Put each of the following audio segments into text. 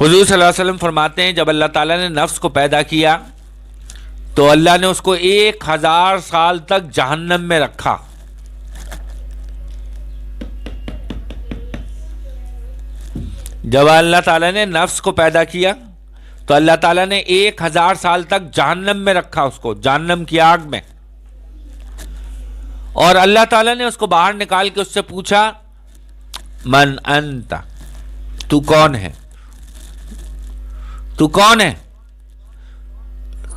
حضور صلی اللہ علیہ وسلم فرماتے ہیں جب اللہ تعالیٰ نے نفس کو پیدا کیا تو اللہ نے اس کو 1000 سال تک جہنم میں رکھا. جب اللہ تعالیٰ نے نفس کو پیدا کیا تو اللہ تعالیٰ نے 1000 سال تک جہنم میں رکھا اس کو، جہنم کی آگ میں. اور اللہ تعالیٰ نے اس کو باہر نکال کے اس سے پوچھا من انت، تو کون ہے، تو کون ہے؟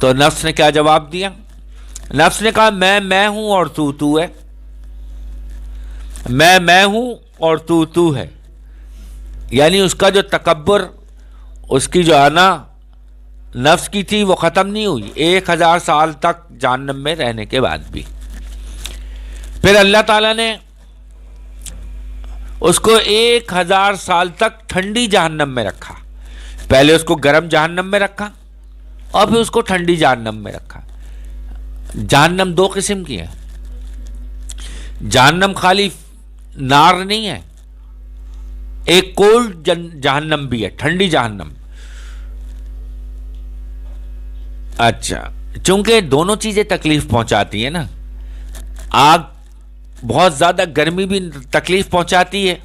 تو نفس نے کیا جواب دیا؟ نفس نے کہا میں ہوں اور تو ہے، میں ہوں اور تو ہے. یعنی اس کا جو تکبر، اس کی جو انا نفس کی تھی وہ ختم نہیں ہوئی 1000 سال تک جہنم میں رہنے کے بعد بھی. پھر اللہ تعالیٰ نے اس کو 1000 سال تک ٹھنڈی جہنم میں رکھا. پہلے اس کو گرم جہنم میں رکھا اور پھر اس کو ٹھنڈی جہنم میں رکھا. جہنم 2 قسم کی ہے. جہنم خالی نار نہیں ہے، ایک کولڈ جہنم بھی ہے، ٹھنڈی جہنم. اچھا، چونکہ دونوں چیزیں تکلیف پہنچاتی ہیں نا. آگ بہت زیادہ گرمی بھی تکلیف پہنچاتی ہے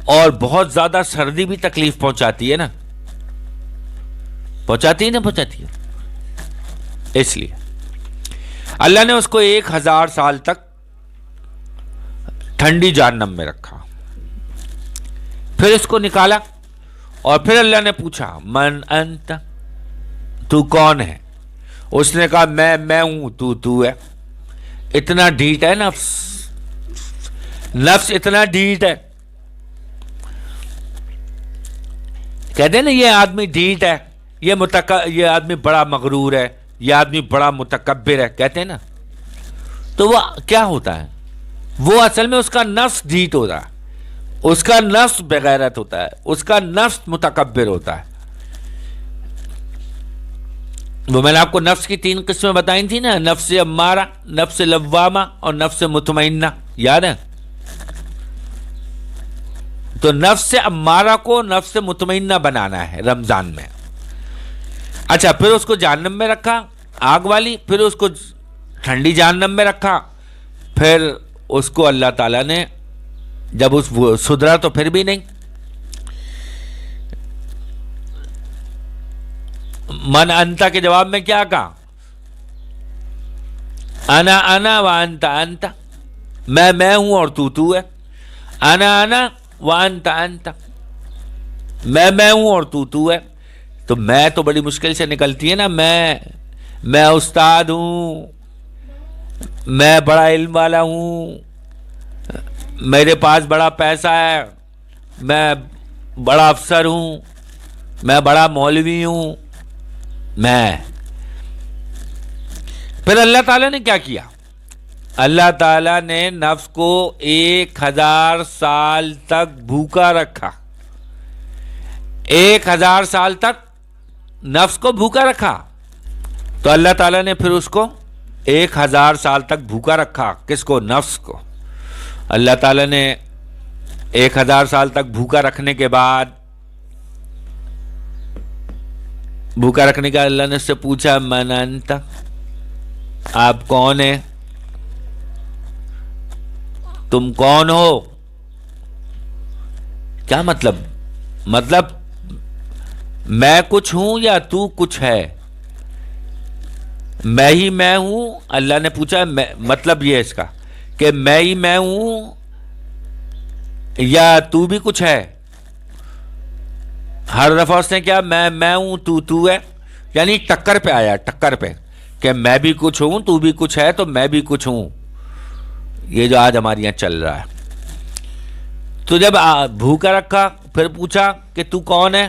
اور بہت زیادہ سردی بھی تکلیف پہنچاتی ہے نا. پہنچاتی ہے نا، پہنچاتی ہے. اس لیے اللہ نے اس کو 1000 سال تک ٹھنڈی جہنم میں رکھا. پھر اس کو نکالا اور پھر اللہ نے پوچھا من انت، تو کون ہے؟ اس نے کہا میں ہوں، تو ہے. اتنا ڈھیٹ ہے نفس، نفس اتنا ڈھیٹ ہے. کہتے ہیں نا یہ آدمی ڈھیٹ ہے، یہ آدمی بڑا مغرور ہے، یہ آدمی بڑا متکبر ہے، کہتے ہیں نا. تو وہ کیا ہوتا ہے؟ وہ اصل میں اس کا نفس ڈھیٹ ہوتا ہے، اس کا نفس بغیرت ہوتا ہے، اس کا نفس متکبر ہوتا ہے. وہ میں نے آپ کو نفس کی 3 قسمیں بتائی تھی نا، نفس امارہ، نفس لوامہ اور نفس مطمئنہ، یاد ہے؟ تو نفس امارہ کو نفس مطمئنہ بنانا ہے رمضان میں. اچھا، پھر اس کو جہنم میں رکھا آگ والی، پھر اس کو ٹھنڈی جہنم میں رکھا. پھر اس کو اللہ تعالیٰ نے جب وہ سدھرا تو پھر بھی نہیں. من انتا کے جواب میں کیا کہا؟ انا وانت انت، میں ہوں اور تو ہے. انا وانت انت، میں ہوں اور تو ہے. تو میں تو بڑی مشکل سے نکلتی ہے نا. میں استاد ہوں، میں بڑا علم والا ہوں، میرے پاس بڑا پیسہ ہے، میں بڑا افسر ہوں، میں بڑا مولوی ہوں. میں پھر اللہ تعالیٰ نے کیا کیا؟ اللہ تعالیٰ نے نفس کو 1000 سال تک بھوکا رکھا. 1000 سال تک نفس کو بھوکا رکھا. تو اللہ تعالیٰ نے پھر اس کو 1000 سال تک بھوکا رکھا. کس کو؟ نفس کو. اللہ تعالیٰ نے 1000 سال تک بھوکا رکھنے کے بعد، بھوکا رکھنے کا اللہ نے اس سے پوچھا من انت، آپ کون ہیں؟ تم کون ہو؟ کیا مطلب میں کچھ ہوں یا تو کچھ ہے؟ میں ہی میں ہوں. اللہ نے پوچھا مطلب یہ اس کا کہ میں ہی میں ہوں یا تو بھی کچھ ہے. ہر دفعہ اس نے کیا میں ہوں تو ہے، یعنی ٹکر پہ آیا، ٹکر پہ کہ میں بھی کچھ ہوں، تو بھی کچھ ہے، تو میں بھی کچھ ہوں. یہ جو آج ہمارے یہاں چل رہا ہے. تو جب بھوکا رکھا پھر پوچھا کہ تو کون ہے؟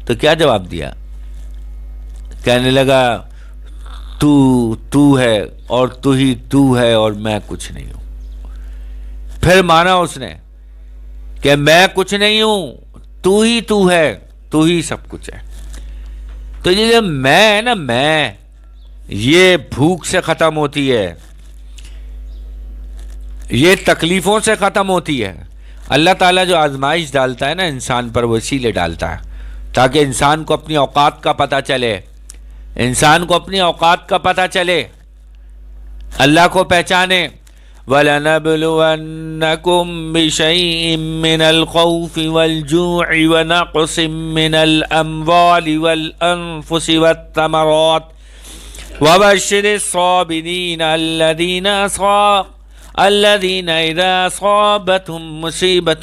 تو کیا جواب دیا؟ کہنے لگا تو ہے اور تو ہی تو ہے اور میں کچھ نہیں ہوں. پھر مانا اس نے کہ میں کچھ نہیں ہوں، تو ہی تو ہے، تو ہی سب کچھ ہے. تو یہ جو میں ہے نا، میں یہ بھوک سے ختم ہوتی ہے، یہ تکلیفوں سے ختم ہوتی ہے. اللہ تعالیٰ جو آزمائش ڈالتا ہے نا انسان پر، وہ اسی لیے ڈالتا ہے تاکہ انسان کو اپنی اوقات کا پتہ چلے، انسان کو اپنی اوقات کا پتہ چلے، اللہ کو پہچانے۔ وَلَنَبْلُوَنَّكُمْ بِشَيْءٍ مِّنَ الْخَوْفِ وَالْجُوعِ وَنَقْصٍ مِّنَ الْأَمْوَالِ وَالْأَنفُسِ وَالثَّمَرَاتِ وَبَشِّرِ الصَّابِرِينَ الَّذِينَ إِذَا أَصَابَتْهُم مُّصِيبَةٌ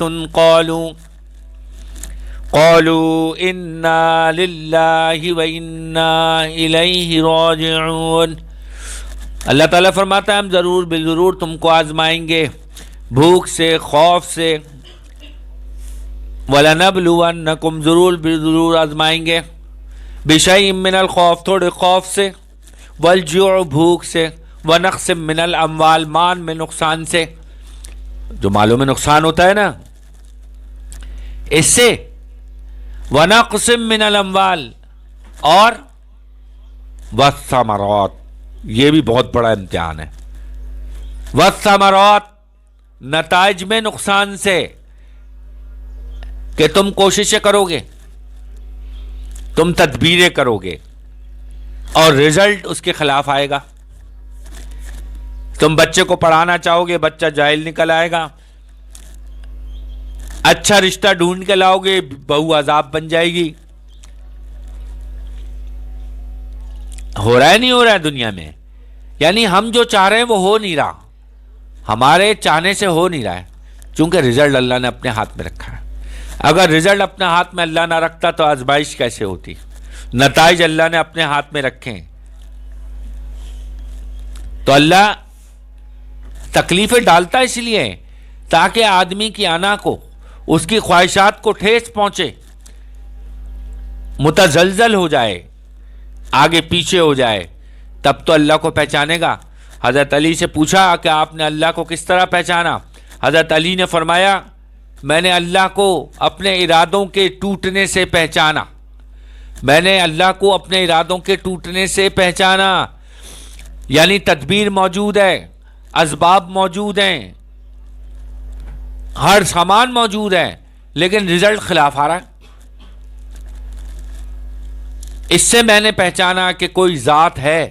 قَالُوا إِنَّا لِلَّهِ وَإِنَّا إِلَيْهِ رَاجِعُونَ۔ اللہ تعالیٰ فرماتا ہے ہم ضرور بالضرور تم کو آزمائیں گے، بھوک سے، خوف سے۔ وَلَنَبْلُوَنَّكُمْ ضرور بالضرور آزمائیں گے، بِشَيْءٍ مِّنَ الْخَوْفِ تھوڑے خوف سے، وَالْجُوعِ بھوک سے، وَنَقْصٍ مِّنَ الْأَمْوَالِ مال میں نقصان سے، جو مالوں میں نقصان ہوتا ہے نا اس سے، وَنَقْصٍ مِّنَ الْأَمْوَالِ اور وَالثَّمَرَاتِ، یہ بھی بہت بڑا امتحان ہے، وَالثَّمَرَاتِ نتائج میں نقصان سے، کہ تم کوششیں کرو گے، تم تدبیریں کرو گے اور رزلٹ اس کے خلاف آئے گا۔ تم بچے کو پڑھانا چاہو گے، بچہ جاہل نکل آئے گا، اچھا رشتہ ڈھونڈ کے لاؤ گے، بہو عذاب بن جائے گی۔ ہو رہا ہے نہیں ہو رہا ہے دنیا میں؟ یعنی ہم جو چاہ رہے ہیں وہ ہو نہیں رہا، ہمارے چاہنے سے ہو نہیں رہا ہے، چونکہ رزلٹ اللہ نے اپنے ہاتھ میں رکھا ہے۔ اگر رزلٹ اپنے ہاتھ میں اللہ نہ رکھتا تو آزمائش کیسے ہوتی؟ نتائج اللہ نے اپنے ہاتھ میں رکھے ہیں، تو اللہ تکلیفیں ڈالتا اس لیے تاکہ آدمی کی انا کو، اس کی خواہشات کو ٹھیس پہنچے، متزلزل ہو جائے، آگے پیچھے ہو جائے، تب تو اللہ کو پہچانے گا۔ حضرت علی سے پوچھا کہ آپ نے اللہ کو کس طرح پہچانا؟ حضرت علی نے فرمایا میں نے اللہ کو اپنے ارادوں کے ٹوٹنے سے پہچانا، میں نے اللہ کو اپنے ارادوں کے ٹوٹنے سے پہچانا، یعنی تدبیر موجود ہے، اسباب موجود ہیں، ہر سامان موجود ہے، لیکن رزلٹ خلاف آ رہا ہے۔ اس سے میں نے پہچانا کہ کوئی ذات ہے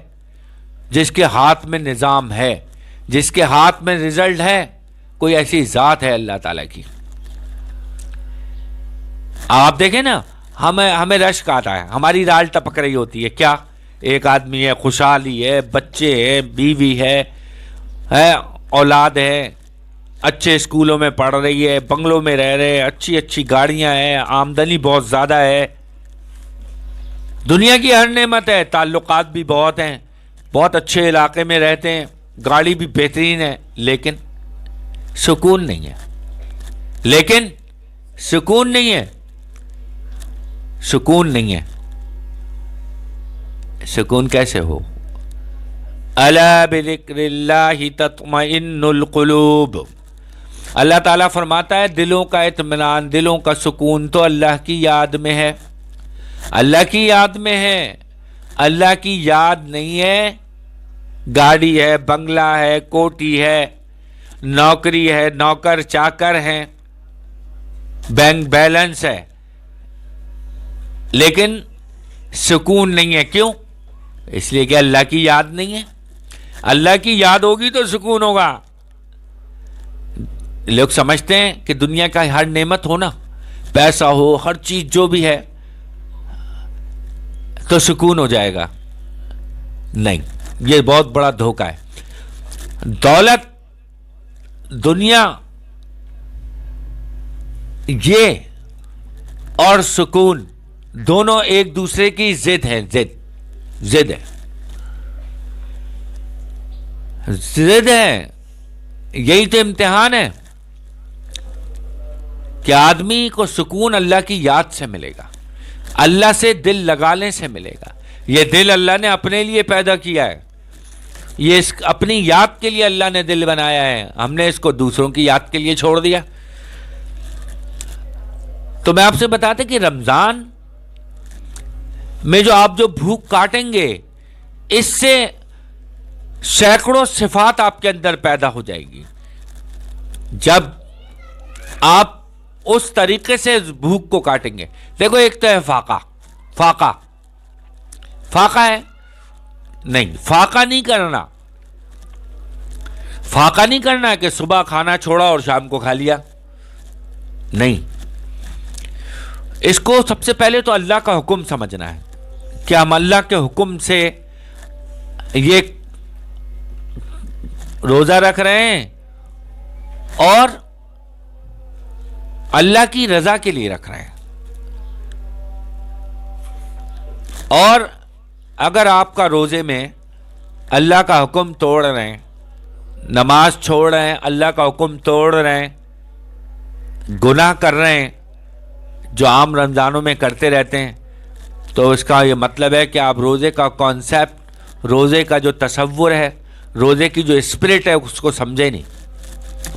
جس کے ہاتھ میں نظام ہے، جس کے ہاتھ میں رزلٹ ہے، کوئی ایسی ذات ہے اللہ تعالیٰ کی۔ آپ دیکھیں نا، ہمیں رشک آتا ہے، ہماری رال ٹپک رہی ہوتی ہے، کیا؟ ایک آدمی ہے، خوشحالی ہے، بچے ہیں، بیوی ہے، اولاد ہے، اچھے اسکولوں میں پڑھ رہی ہے، بنگلوں میں رہ رہے، اچھی اچھی گاڑیاں ہیں، آمدنی بہت زیادہ ہے، دنیا کی ہر نعمت ہے، تعلقات بھی بہت ہیں، بہت اچھے علاقے میں رہتے ہیں، گاڑی بھی بہترین ہے، لیکن سکون نہیں ہے، لیکن سکون نہیں ہے، سکون نہیں ہے۔ سکون کیسے ہو؟ الا بذکر اللہ تطمئن القلوب۔ اللہ تعالیٰ فرماتا ہے دلوں کا اطمینان، دلوں کا سکون تو اللہ کی یاد میں ہے، اللہ کی یاد میں ہے۔ اللہ کی یاد نہیں ہے، گاڑی ہے، بنگلہ ہے، کوٹھی ہے، نوکری ہے، نوکر چاکر ہیں، بینک بیلنس ہے، لیکن سکون نہیں ہے۔ کیوں؟ اس لیے کہ اللہ کی یاد نہیں ہے۔ اللہ کی یاد ہوگی تو سکون ہوگا۔ لوگ سمجھتے ہیں کہ دنیا کا ہر نعمت ہو نا، پیسہ ہو، ہر چیز جو بھی ہے تو سکون ہو جائے گا۔ نہیں، یہ بہت بڑا دھوکہ ہے۔ دولت، دنیا، یہ اور سکون دونوں ایک دوسرے کی ضد ہے، ضد ہے، ضد ہے۔ یہی تو امتحان ہے کہ آدمی کو سکون اللہ کی یاد سے ملے گا، اللہ سے دل لگانے سے ملے گا۔ یہ دل اللہ نے اپنے لیے پیدا کیا ہے، یہ اپنی یاد کے لیے اللہ نے دل بنایا ہے، ہم نے اس کو دوسروں کی یاد کے لیے چھوڑ دیا۔ تو میں آپ سے بتاتے کہ رمضان میں جو آپ جو بھوک کاٹیں گے، اس سے سینکڑوں صفات آپ کے اندر پیدا ہو جائے گی۔ جب آپ اس طریقے سے بھوک کو کاٹیں گے. دیکھو ایک تو ہے فاقہ ہے نہیں، فاقہ نہیں کرنا کہ صبح کھانا چھوڑا اور شام کو کھا لیا. نہیں، اس کو سب سے پہلے تو اللہ کا حکم سمجھنا ہے کہ ہم اللہ کے حکم سے یہ روزہ رکھ رہے ہیں اور اللہ کی رضا کے لیے رکھ رہے ہیں. اور اگر آپ کا روزے میں اللہ کا حکم توڑ رہے ہیں، نماز چھوڑ رہے ہیں، اللہ کا حکم توڑ رہے ہیں، گناہ کر رہے ہیں جو عام رمضانوں میں کرتے رہتے ہیں، تو اس کا یہ مطلب ہے کہ آپ روزے کا کانسیپٹ، روزے کا جو تصور ہے، روزے کی جو اسپرٹ ہے اس کو سمجھے نہیں،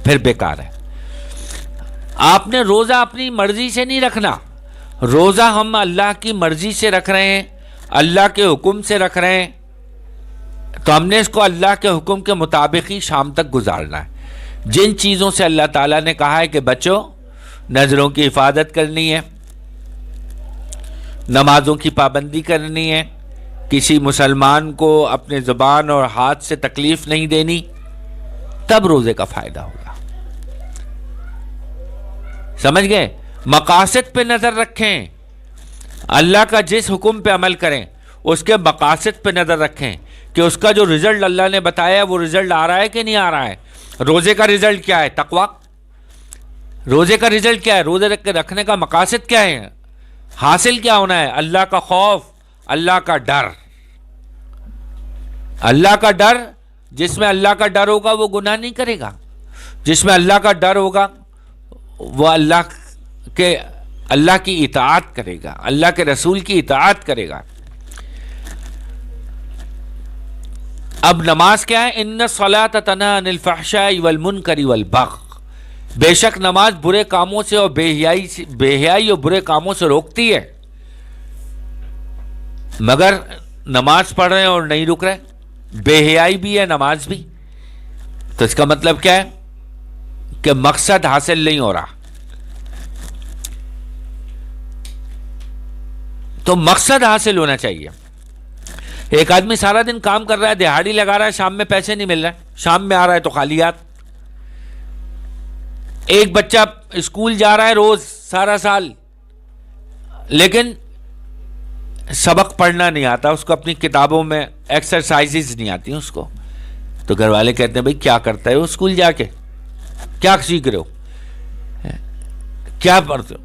پھر بیکار ہے. آپ نے روزہ اپنی مرضی سے نہیں رکھنا. روزہ ہم اللہ کی مرضی سے رکھ رہے ہیں، اللہ کے حکم سے رکھ رہے ہیں، تو ہم نے اس کو اللہ کے حکم کے مطابق ہی شام تک گزارنا ہے. جن چیزوں سے اللہ تعالیٰ نے کہا ہے کہ بچو، نظروں کی حفاظت کرنی ہے، نمازوں کی پابندی کرنی ہے، کسی مسلمان کو اپنے زبان اور ہاتھ سے تکلیف نہیں دینی، تب روزے کا فائدہ ہوگا. سمجھ گئے؟ مقاصد پہ نظر رکھیں، اللہ کا جس حکم پہ عمل کریں اس کے مقاصد پہ نظر رکھیں کہ اس کا جو رزلٹ اللہ نے بتایا ہے وہ رزلٹ آ رہا ہے کہ نہیں آ رہا ہے. روزے کا رزلٹ کیا ہے؟ تقویٰ. روزے کا رزلٹ کیا ہے؟ روزے رکھنے کا مقاصد کیا ہے؟ حاصل کیا ہونا ہے؟ اللہ کا خوف، اللہ کا ڈر. اللہ کا ڈر، جس میں اللہ کا ڈر ہوگا وہ گناہ نہیں کرے گا. جس میں اللہ کا ڈر ہوگا وہ اللہ کی اطاعت کرے گا، اللہ کے رسول کی اطاعت کرے گا. اب نماز کیا ہے؟ ان الصلاۃ تنہی عن الفحشاء والمنکر والبغی. بے شک نماز برے کاموں سے اور بے حیائی اور برے کاموں سے روکتی ہے. مگر نماز پڑھ رہے ہیں اور نہیں رک رہے، بے حیائی بھی ہے نماز بھی، تو اس کا مطلب کیا ہے کہ مقصد حاصل نہیں ہو رہا. تو مقصد حاصل ہونا چاہیے. ایک آدمی سارا دن کام کر رہا ہے، دہاڑی لگا رہا ہے، شام میں پیسے نہیں مل رہے، شام میں آ رہا ہے تو خالیات. ایک بچہ اسکول جا رہا ہے روز سارا سال، لیکن سبق پڑھنا نہیں آتا اس کو، اپنی کتابوں میں ایکسرسائزز نہیں آتی اس کو. تو گھر والے کہتے ہیں بھائی کیا کرتا ہے وہ اسکول جا کے، کیا سیکھ رہے ہو، کیا پڑھتے ہو؟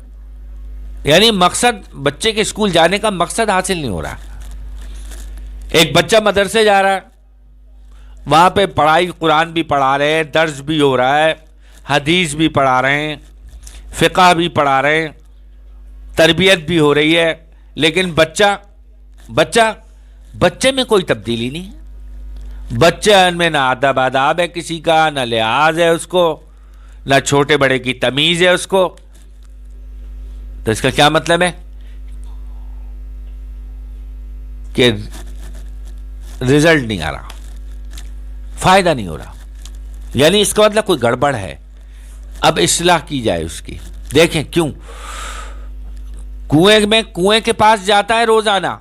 یعنی مقصد، بچے کے اسکول جانے کا مقصد حاصل نہیں ہو رہا. ایک بچہ مدرسے جا رہا ہے، وہاں پہ پڑھائی، قرآن بھی پڑھا رہے ہیں، درس بھی ہو رہا ہے، حدیث بھی پڑھا رہے ہیں، فقہ بھی پڑھا رہے ہیں، تربیت بھی ہو رہی ہے، لیکن بچے میں کوئی تبدیلی نہیں ہے. بچے میں نہ ادب آداب ہے کسی کا، نہ لحاظ ہے اس کو، نہ چھوٹے بڑے کی تمیز ہے اس کو. تو اس کا کیا مطلب ہے کہ رزلٹ نہیں آ رہا، فائدہ نہیں ہو رہا، یعنی اس کا مطلب کوئی گڑبڑ ہے. اب اصلاح کی جائے اس کی. دیکھیں کیوں کنویں کے پاس جاتا ہے روزانہ،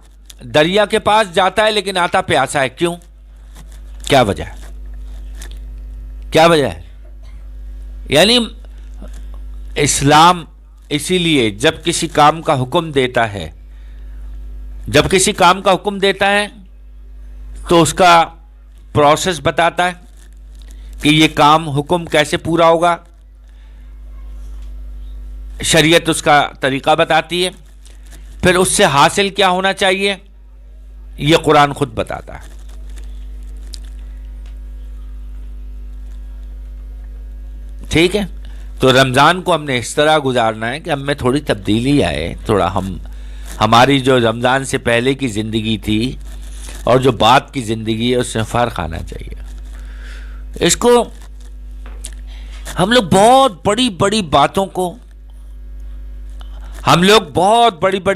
دریا کے پاس جاتا ہے لیکن آتا پیاسا ہے. کیوں؟ کیا وجہ ہے؟ کیا وجہ ہے؟ یعنی اسلام اسی لیے جب کسی کام کا حکم دیتا ہے، تو اس کا پروسیس بتاتا ہے کہ یہ کام، حکم کیسے پورا ہوگا. شریعت اس کا طریقہ بتاتی ہے، پھر اس سے حاصل کیا ہونا چاہیے یہ قرآن خود بتاتا ہے. ٹھیک ہے؟ تو رمضان کو ہم نے اس طرح گزارنا ہے کہ ہم میں تھوڑی تبدیلی آئے، تھوڑا ہماری جو رمضان سے پہلے کی زندگی تھی اور جو بعد کی زندگی ہے اس میں فرق آنا چاہیے. اس کو ہم لوگ بہت بڑی بڑی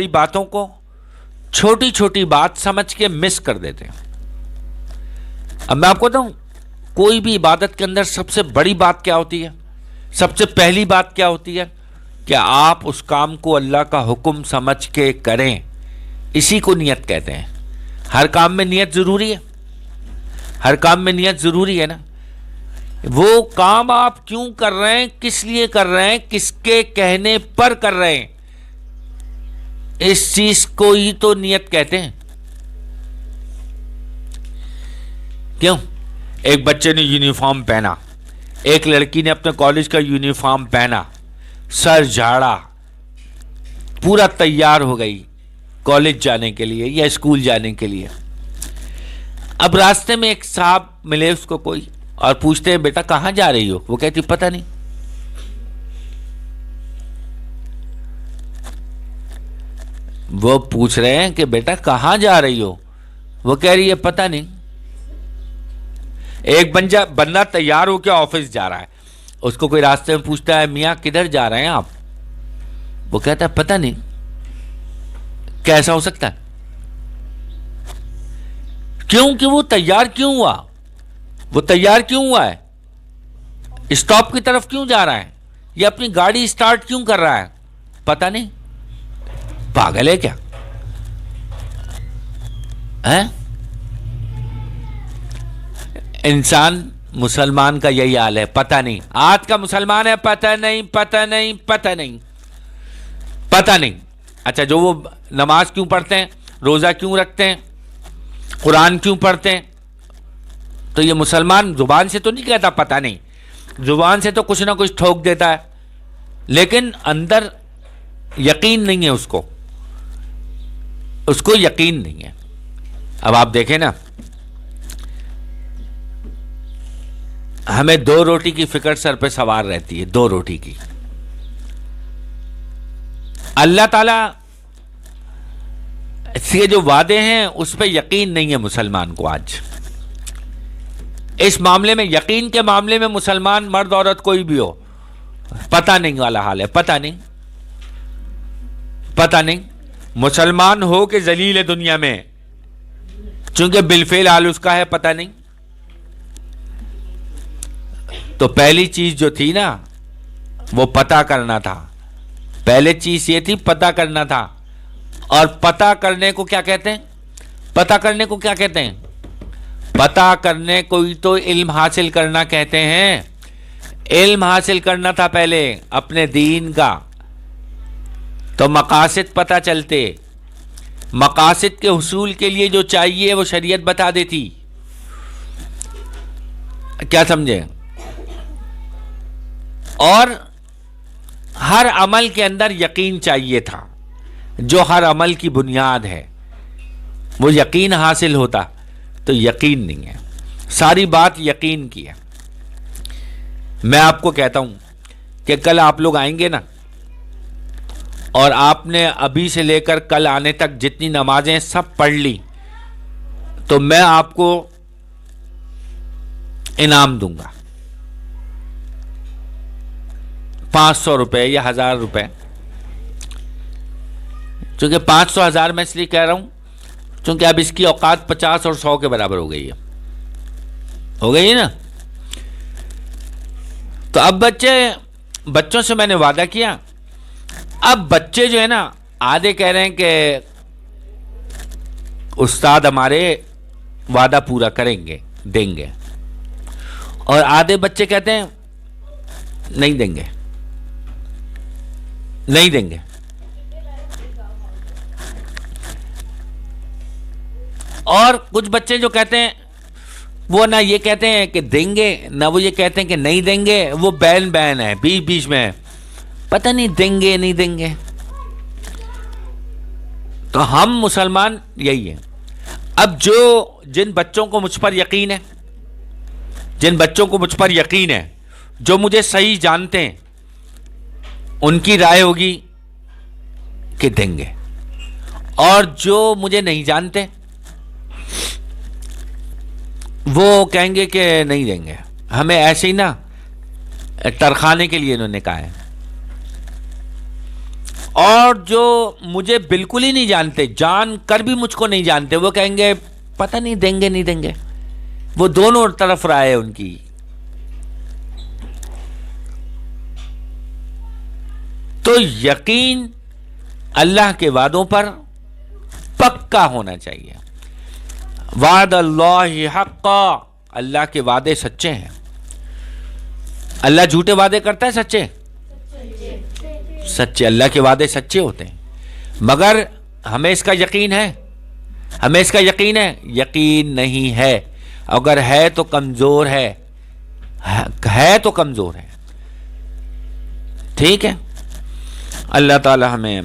باتوں کو چھوٹی چھوٹی بات سمجھ کے مس کر دیتے ہیں. اب میں آپ کو بتاؤں، کوئی بھی عبادت کے اندر سب سے بڑی بات کیا ہوتی ہے؟ سب سے پہلی بات کیا ہوتی ہے؟ کہ آپ اس کام کو اللہ کا حکم سمجھ کے کریں، اسی کو نیت کہتے ہیں۔ ہر کام میں نیت ضروری ہے، ہر کام میں نیت ضروری ہے نا۔ وہ کام آپ کیوں کر رہے ہیں، کس لیے کر رہے ہیں، کس کے کہنے پر کر رہے ہیں، اس چیز کو ہی تو نیت کہتے ہیں۔ کیوں؟ ایک بچے نے یونیفارم پہنا، ایک لڑکی نے اپنے کالج کا یونیفارم پہنا، سر جھاڑا، پورا تیار ہو گئی کالج جانے کے لیے یا اسکول جانے کے لیے۔ اب راستے میں ایک صاحب ملے اس کو کوئی اور پوچھتے ہیں بیٹا کہاں جا رہی ہو؟ وہ کہتی پتہ نہیں۔ وہ پوچھ رہے ہیں کہ بیٹا کہاں جا رہی ہو؟ وہ کہہ رہی ہے پتہ نہیں۔ ایک بندہ تیار ہو کے آفس جا رہا ہے، اس کو کوئی راستے میں پوچھتا ہے میاں کدھر جا رہے ہیں آپ؟ وہ کہتا ہے پتہ نہیں۔ کیسا ہو سکتا ہے؟ کیوں کہ وہ تیار کیوں ہوا؟ وہ تیار کیوں ہوا ہے؟ اسٹاپ کی طرف کیوں جا رہا ہے؟ یا اپنی گاڑی اسٹارٹ کیوں کر رہا ہے؟ پتہ نہیں۔ پاگل ہے کیا؟ انسان مسلمان کا یہی حال ہے، پتہ نہیں۔ آج کا مسلمان ہے پتہ نہیں، پتہ نہیں، پتہ نہیں، پتہ نہیں۔ اچھا جو وہ نماز کیوں پڑھتے ہیں، روزہ کیوں رکھتے ہیں، قرآن کیوں پڑھتے ہیں، تو یہ مسلمان زبان سے تو نہیں کہتا پتہ نہیں، زبان سے تو کچھ نہ کچھ ٹھوک دیتا ہے، لیکن اندر یقین نہیں ہے، اس کو یقین نہیں ہے۔ اب آپ دیکھیں نا، ہمیں 2 روٹی کی فکر سر پہ سوار رہتی ہے، 2 روٹی کی۔ اللہ تعالیٰ سے جو وعدے ہیں اس پہ یقین نہیں ہے مسلمان کو آج۔ اس معاملے میں، یقین کے معاملے میں مسلمان مرد عورت کوئی بھی ہو، پتہ نہیں والا حال ہے، پتہ نہیں، پتہ نہیں۔ مسلمان ہو کہ ذلیل ہے دنیا میں، چونکہ بالفعل حال اس کا ہے پتہ نہیں۔ تو پہلی چیز جو تھی نا وہ پتہ کرنا تھا، پہلے چیز یہ تھی پتہ کرنا تھا۔ اور پتہ کرنے کو کیا کہتے ہیں؟ پتہ کرنے کو کیا کہتے ہیں؟ پتہ کرنے کو ہی تو علم حاصل کرنا کہتے ہیں۔ علم حاصل کرنا تھا پہلے اپنے دین کا، تو مقاصد پتہ چلتے، مقاصد کے حصول کے لیے جو چاہیے وہ شریعت بتا دیتی۔ کیا سمجھے؟ اور ہر عمل کے اندر یقین چاہیے تھا، جو ہر عمل کی بنیاد ہے، وہ یقین حاصل ہوتا، تو یقین نہیں ہے، ساری بات یقین کی ہے۔ میں آپ کو کہتا ہوں کہ کل آپ لوگ آئیں گے نا، اور آپ نے ابھی سے لے کر کل آنے تک جتنی نمازیں سب پڑھ لی، تو میں آپ کو انعام دوں گا، 500 روپے یا 1000 روپے۔ چونکہ 500 1000 میں اس لیے کہہ رہا ہوں چونکہ اب اس کی اوقات 50 اور 100 کے برابر ہو گئی ہے، ہو گئی ہے نا۔ تو اب بچوں سے میں نے وعدہ کیا، اب بچے جو ہے نا آدھے کہہ رہے ہیں کہ استاد ہمارے وعدہ پورا کریں گے، دیں گے، اور آدھے بچے کہتے ہیں نہیں دیں گے، نہیں دیں گے۔ اور کچھ بچے جو کہتے ہیں وہ نہ یہ کہتے ہیں کہ دیں گے، نہ وہ یہ کہتے ہیں کہ نہیں دیں گے، وہ بین ہے، بیچ میں پتہ نہیں دیں گے نہیں دیں گے۔ تو ہم مسلمان یہی ہیں۔ اب جن بچوں کو مجھ پر یقین ہے، جن بچوں کو مجھ پر یقین ہے، جو مجھے صحیح جانتے ہیں، ان کی رائے ہوگی کہ دیں گے، اور جو مجھے نہیں جانتے وہ کہیں گے کہ نہیں دیں گے۔ ہمیں ایسے ہی نا ترخانے کے لیے انہوں نے کہا ہے۔ اور جو مجھے بالکل ہی نہیں جانتے، جان کر بھی مجھ کو نہیں جانتے، وہ کہیں گے پتہ نہیں دیں گے نہیں دیں گے۔ وہ دونوں طرف رائے ان کی۔ تو یقین اللہ کے وعدوں پر پکا ہونا چاہیے. وعد اللہ حقا، اللہ کے وعدے سچے ہیں. اللہ جھوٹے وعدے کرتا ہے؟ سچے سچے اللہ کے وعدے سچے ہوتے ہیں. مگر ہمیں اس کا یقین ہے؟ ہمیں اس کا یقین ہے؟ یقین نہیں ہے. اگر ہے تو کمزور ہے تو کمزور ہے. ٹھیک ہے. اللہ تعالی ہمیں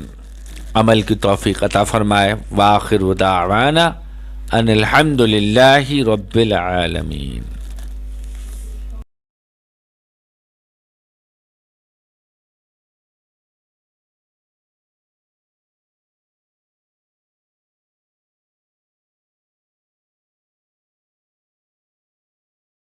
عمل کی توفیق عطا فرمائے. وآخر دعوانا ان الحمد للہ رب العالمین.